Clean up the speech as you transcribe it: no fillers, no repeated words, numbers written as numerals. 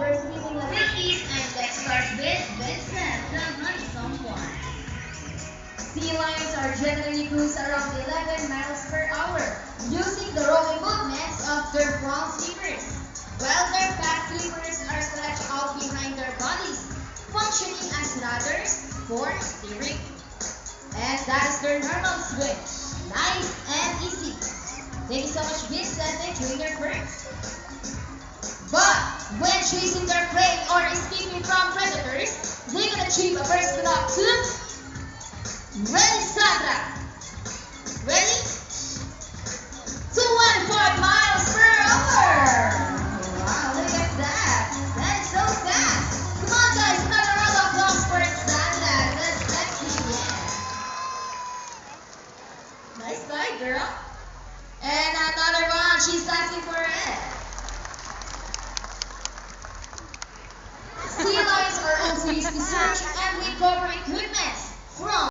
They're speaking like Ricky's and let's start with Vincent, the handsome one. sea lions are generally cruise around 11 miles per hour, using the rolling movements of their front flippers, while their back flippers are stretched out behind their bodies, functioning as rudders for steering. And that is their normal swim. Nice and easy. Thank you so much, Vincent, and doing your first. But when chasing their prey or escaping from predators, they can achieve a burst of up to. Ready, Sandra? Ready? 215 miles per hour. Wow, look at that. That is so fast. Come on, guys, another round of applause for Sandra. That's sexy, yeah. Nice guy, girl. And another one, she's asking for it. Sea lions are also used to search